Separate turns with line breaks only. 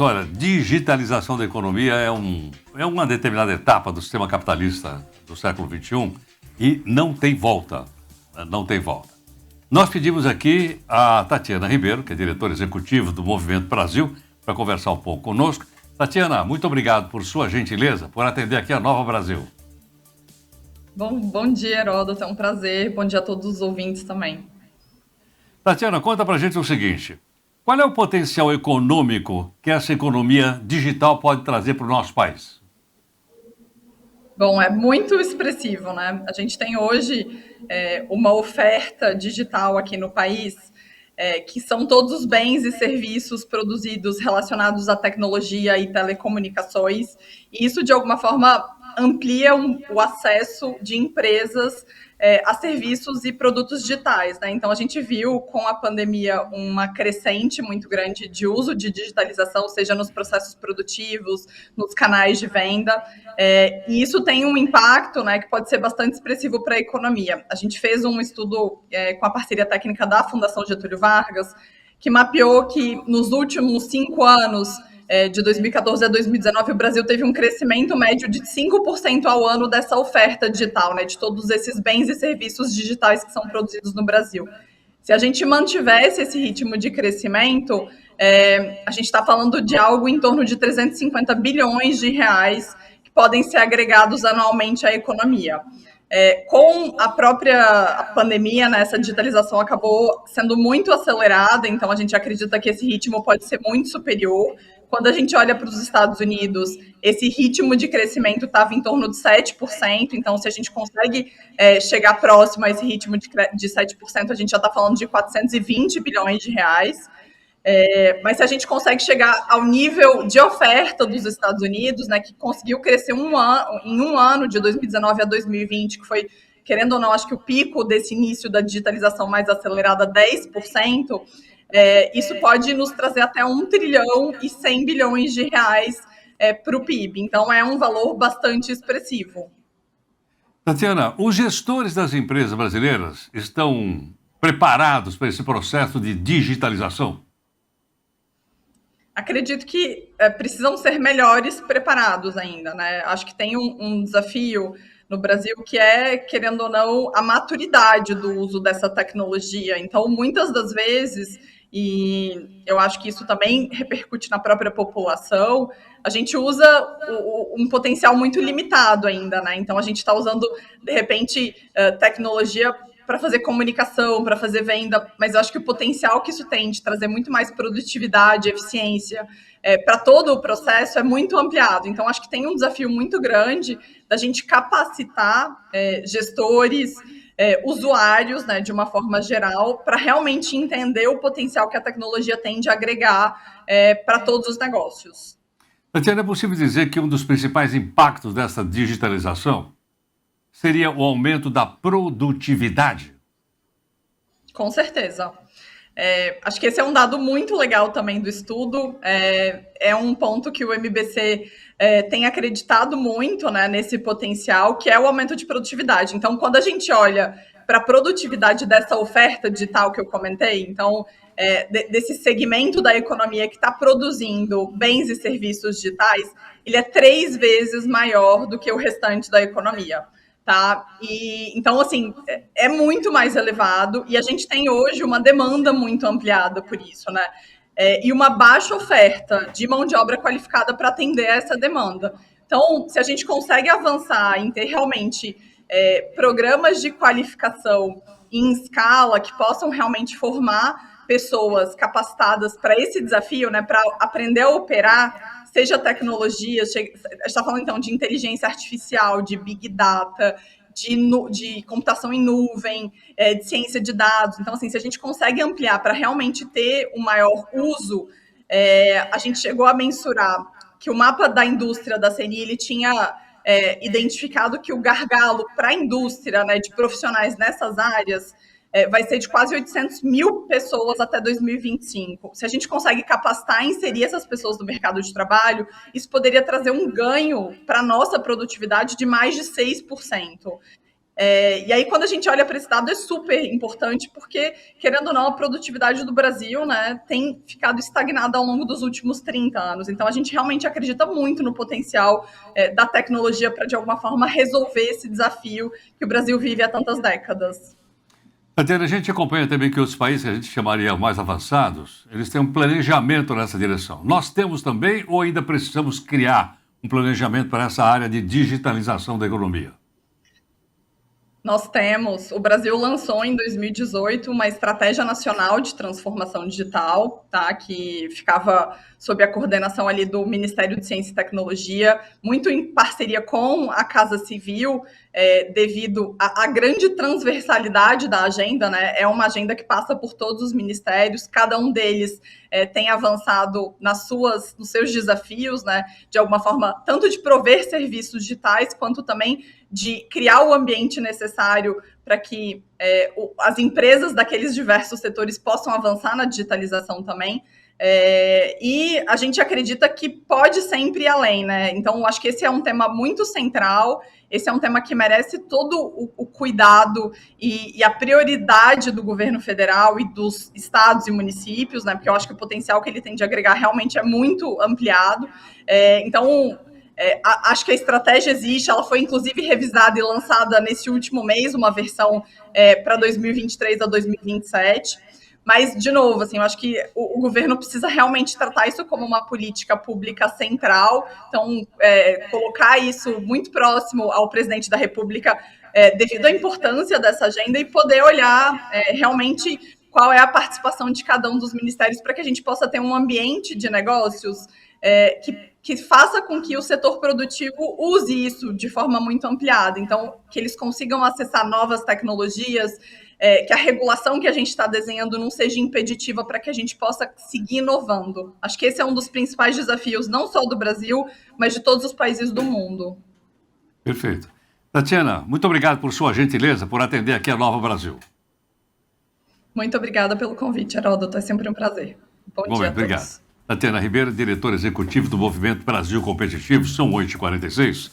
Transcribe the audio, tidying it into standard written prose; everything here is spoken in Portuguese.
Olha, digitalização da economia é uma determinada etapa do sistema capitalista do século XXI e não tem volta. Não tem volta. Nós pedimos aqui a Tatiana Ribeiro, que é diretora executiva do Movimento Brasil, para conversar um pouco conosco. Tatiana, muito obrigado por sua gentileza, por atender aqui a Nova Brasil.
Bom dia, Heródoto, é um prazer. Bom dia a todos os ouvintes também.
Tatiana, conta pra gente o seguinte: qual é o potencial econômico que essa economia digital pode trazer para o nosso país?
Bom, é muito expressivo, né? A gente tem hoje uma oferta digital aqui no país, que são todos os bens e serviços produzidos relacionados à tecnologia e telecomunicações, e isso, de alguma forma, amplia o acesso de empresas a serviços e produtos digitais, né? Então, a gente viu com a pandemia uma crescente muito grande de uso de digitalização, seja nos processos produtivos, nos canais de venda, e isso tem um impacto, né, que pode ser bastante expressivo para a economia. A gente fez um estudo com a parceria técnica da Fundação Getúlio Vargas, que mapeou que nos últimos 5 anos, de 2014 a 2019, o Brasil teve um crescimento médio de 5% ao ano dessa oferta digital, né, de todos esses bens e serviços digitais que são produzidos no Brasil. Se a gente mantivesse esse ritmo de crescimento, a gente está falando de algo em torno de 350 bilhões de reais que podem ser agregados anualmente à economia. Com a própria pandemia, né, essa digitalização acabou sendo muito acelerada, então a gente acredita que esse ritmo pode ser muito superior. Quando a gente olha para os Estados Unidos, esse ritmo de crescimento estava em torno de 7%, então se a gente consegue chegar próximo a esse ritmo de 7%, a gente já está falando de 420 bilhões de reais. Mas se a gente consegue chegar ao nível de oferta dos Estados Unidos, né, que conseguiu crescer em um ano, de 2019 a 2020, que foi, querendo ou não, acho que o pico desse início da digitalização mais acelerada, 10%, isso pode nos trazer até 1 trilhão e 100 bilhões de reais para o PIB. Então, é um valor bastante expressivo.
Tatiana, os gestores das empresas brasileiras estão preparados para esse processo de digitalização?
Acredito que precisam ser melhores preparados ainda, né? Acho que tem um desafio no Brasil que é, querendo ou não, a maturidade do uso dessa tecnologia. Então, muitas das vezes, e eu acho que isso também repercute na própria população, a gente usa um potencial muito limitado ainda, né? Então, a gente está usando, de repente, tecnologia para fazer comunicação, para fazer venda, mas eu acho que o potencial que isso tem de trazer muito mais produtividade, eficiência para todo o processo é muito ampliado. Então, acho que tem um desafio muito grande da gente capacitar gestores, usuários, né, de uma forma geral, para realmente entender o potencial que a tecnologia tem de agregar para todos os negócios.
Tatiana, é possível dizer que um dos principais impactos dessa digitalização seria o aumento da produtividade?
Com certeza. Acho que esse é um dado muito legal também do estudo. É um ponto que o MBC tem acreditado muito, né, nesse potencial, que é o aumento de produtividade. Então, quando a gente olha para a produtividade dessa oferta digital que eu comentei, então, desse segmento da economia que está produzindo bens e serviços digitais, ele é 3 vezes maior do que o restante da economia. Tá? Então, assim, é muito mais elevado e a gente tem hoje uma demanda muito ampliada por isso, né? E uma baixa oferta de mão de obra qualificada para atender essa demanda. Então, se a gente consegue avançar em ter realmente programas de qualificação em escala que possam realmente formar pessoas capacitadas para esse desafio, né, para aprender a operar, seja tecnologia, a gente está falando então de inteligência artificial, de big data, de computação em nuvem, de ciência de dados. Então, assim, se a gente consegue ampliar para realmente ter um maior uso, a gente chegou a mensurar que o mapa da indústria da CNI ele tinha identificado que o gargalo para a indústria, né, de profissionais nessas áreas vai ser de quase 800 mil pessoas até 2025. Se a gente consegue capacitar e inserir essas pessoas no mercado de trabalho, isso poderia trazer um ganho para a nossa produtividade de mais de 6%. E aí, quando a gente olha para esse dado, é super importante, porque, querendo ou não, a produtividade do Brasil, né, tem ficado estagnada ao longo dos últimos 30 anos. Então, a gente realmente acredita muito no potencial da tecnologia para, de alguma forma, resolver esse desafio que o Brasil vive há tantas décadas.
Tatiana, a gente acompanha também que outros países que a gente chamaria mais avançados, eles têm um planejamento nessa direção. Nós temos também ou ainda precisamos criar um planejamento para essa área de digitalização da economia?
Nós temos, o Brasil lançou em 2018 uma estratégia nacional de transformação digital, tá? Que ficava sob a coordenação ali do Ministério de Ciência e Tecnologia, muito em parceria com a Casa Civil, devido à grande transversalidade da agenda, né? É uma agenda que passa por todos os ministérios, cada um deles tem avançado nos seus desafios, né? De alguma forma, tanto de prover serviços digitais, quanto também de criar o ambiente necessário para que as empresas daqueles diversos setores possam avançar na digitalização também. E a gente acredita que pode sempre ir além, né? Então, acho que esse é um tema muito central, esse é um tema que merece todo o cuidado e a prioridade do governo federal e dos estados e municípios, né? Porque eu acho que o potencial que ele tem de agregar realmente é muito ampliado. Então, acho que a estratégia existe, ela foi inclusive revisada e lançada nesse último mês, uma versão para 2023 a 2027. Mas, de novo, assim, eu acho que o governo precisa realmente tratar isso como uma política pública central. Então, colocar isso muito próximo ao presidente da República, devido à importância dessa agenda, e poder olhar realmente qual é a participação de cada um dos ministérios para que a gente possa ter um ambiente de negócios que faça com que o setor produtivo use isso de forma muito ampliada. Então, que eles consigam acessar novas tecnologias, que a regulação que a gente está desenhando não seja impeditiva para que a gente possa seguir inovando. Acho que esse é um dos principais desafios, não só do Brasil, mas de todos os países do mundo.
Perfeito. Tatiana, muito obrigado por sua gentileza, por atender aqui a Nova Brasil.
Muito obrigada pelo convite, Heródoto. É sempre um prazer. Bom dia a todos.
Obrigado. Tatiana Ribeiro, diretora executiva do Movimento Brasil Competitivo, são 8h46.